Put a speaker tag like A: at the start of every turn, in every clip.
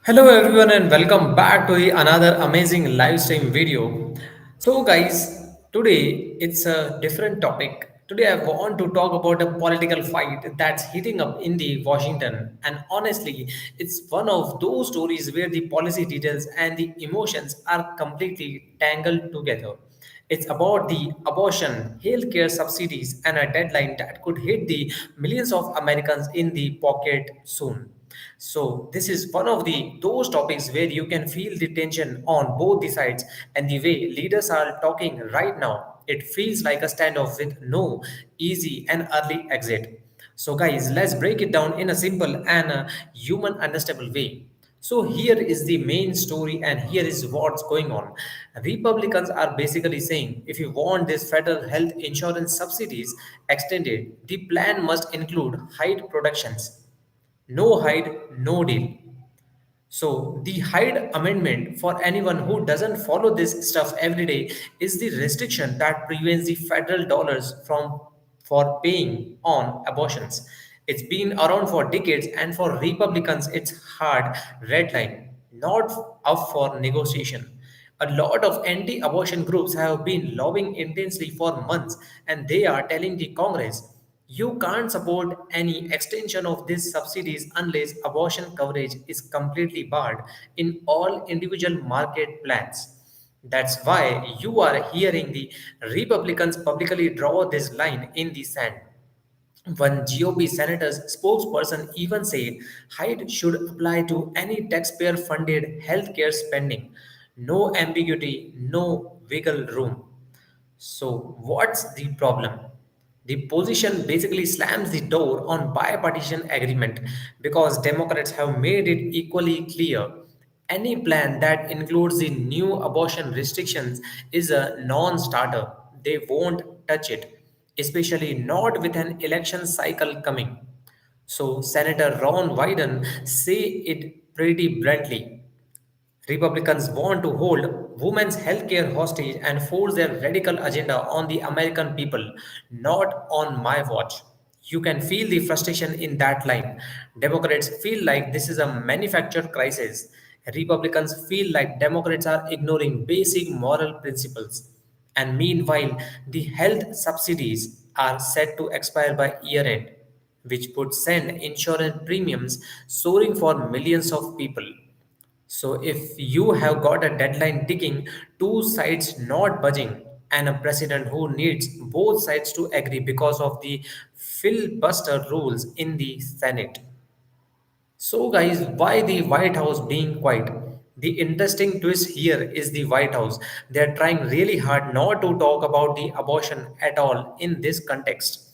A: Hello everyone and welcome back to another amazing live stream video. So guys, today it's a different topic. Today I want to talk about a political fight that's heating up in the Washington, and honestly, it's one of those stories where the policy details and the emotions are completely tangled together. It's about the abortion, healthcare subsidies, and a deadline that could hit the millions of Americans in the pocket soon. So this is one of the those topics where you can feel the tension on both the sides, and the way leaders are talking right now. It feels like a standoff with no easy and early exit. So guys, let's break it down in a simple and human understandable way. So here is the main story, and here is what's going on. Republicans are basically saying if you want this federal health insurance subsidies extended, the plan must include Hyde productions. No Hyde, no deal. So, the Hyde Amendment, for anyone who doesn't follow this stuff every day, is the restriction that prevents the federal dollars from for paying on abortions. It's been around for decades, and for Republicans, it's hard red line, not up for negotiation. A lot of anti abortion groups have been lobbying intensely for months, and they are telling the Congress you can't support any extension of these subsidies unless abortion coverage is completely barred in all individual market plans. That's why you are hearing the Republicans publicly draw this line in the sand. One GOP senator's spokesperson even said Hyde should apply to any taxpayer funded healthcare spending. No ambiguity, no wiggle room. So, what's the problem? The position basically slams the door on bipartisan agreement because Democrats have made it equally clear. Any plan that includes the new abortion restrictions is a non starter. They won't touch it, especially not with an election cycle coming. So, Senator Ron Wyden say it pretty bluntly. Republicans want to hold women's healthcare hostage and force their radical agenda on the American people, not on my watch. You can feel the frustration in that line. Democrats feel like this is a manufactured crisis. Republicans feel like Democrats are ignoring basic moral principles. And meanwhile, the health subsidies are set to expire by year end, which would send insurance premiums soaring for millions of people. So, if you have got a deadline ticking, two sides not budging, and a president who needs both sides to agree because of the filibuster rules in the Senate. So, guys, why the White House being quiet? The interesting twist here is the White House. They're trying really hard not to talk about the abortion at all in this context.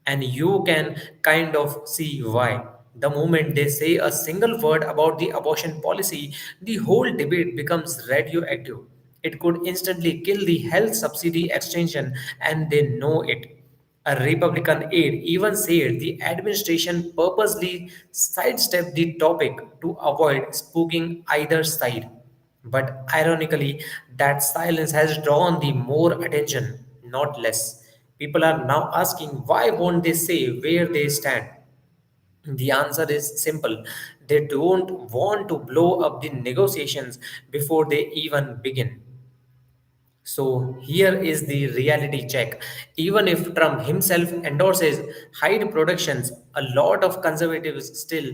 A: And you can kind of see why. The moment they say a single word about the abortion policy, the whole debate becomes radioactive. It could instantly kill the health subsidy extension, and they know it. A Republican aide even said the administration purposely sidestepped the topic to avoid spooking either side. But ironically, that silence has drawn the more attention, not less. People are now asking why won't they say where they stand? The answer is simple. They don't want to blow up the negotiations before they even begin. So here is the reality check. Even if Trump himself endorses Hyde productions, a lot of conservatives still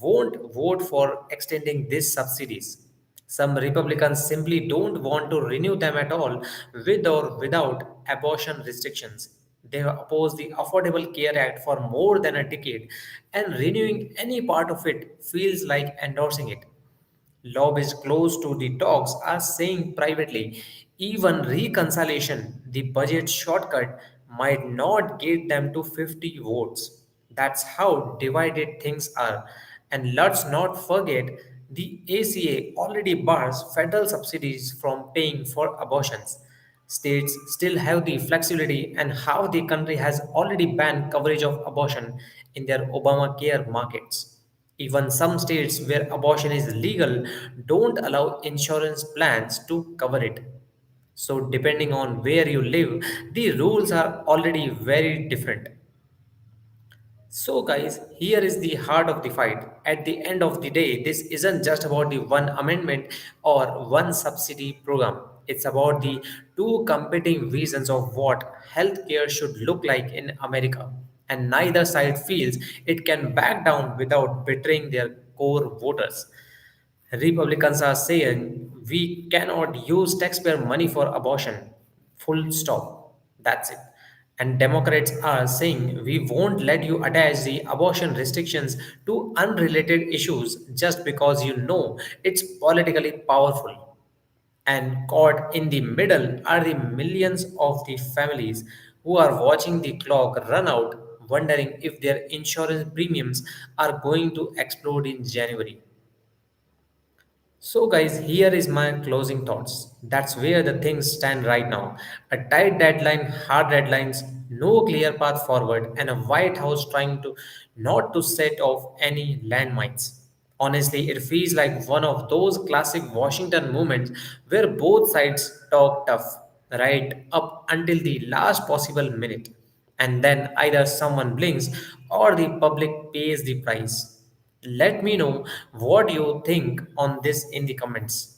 A: won't vote for extending these subsidies. Some Republicans simply don't want to renew them at all, with or without abortion restrictions. They have opposed the Affordable Care Act for more than a decade, and renewing any part of it feels like endorsing it. Lobbyists close to the talks are saying privately, even reconciliation, the budget shortcut, might not get them to 50 votes. That's how divided things are. And let's not forget, the ACA already bars federal subsidies from paying for abortions. States still have the flexibility, and half the country has already banned coverage of abortion in their Obamacare markets. Even some states where abortion is legal don't allow insurance plans to cover it. So, depending on where you live, the rules are already very different. So, guys, here is the heart of the fight. At the end of the day, this isn't just about the one amendment or one subsidy program. It's about the two competing visions of what healthcare should look like in America. And neither side feels it can back down without betraying their core voters. Republicans are saying we cannot use taxpayer money for abortion. Full stop. That's it. And Democrats are saying we won't let you attach the abortion restrictions to unrelated issues just because you know it's politically powerful. And caught in the middle are the millions of the families who are watching the clock run out, wondering if their insurance premiums are going to explode in January. So, guys, here is my closing thoughts. That's where the things stand right now. A tight deadline, hard deadlines, no clear path forward, and a White House trying to not to set off any landmines. Honestly, it feels like one of those classic Washington moments where both sides talk tough, right up until the last possible minute. And then either someone blinks or the public pays the price. Let me know what you think on this in the comments.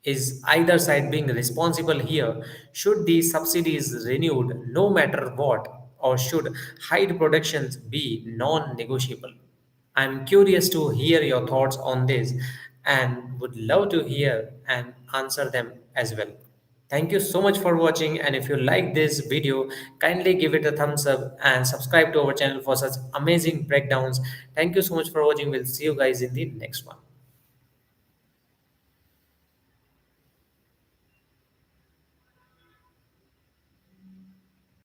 A: Is either side being responsible here? Should the subsidies renewed no matter what? Or should Hyde protections be non negotiable? I'm curious to hear your thoughts on this and would love to hear and answer them as well. Thank you so much for watching, and if you like this video, kindly give it a thumbs up and subscribe to our channel for such amazing breakdowns. Thank you so much for watching. We'll see you guys in the next one.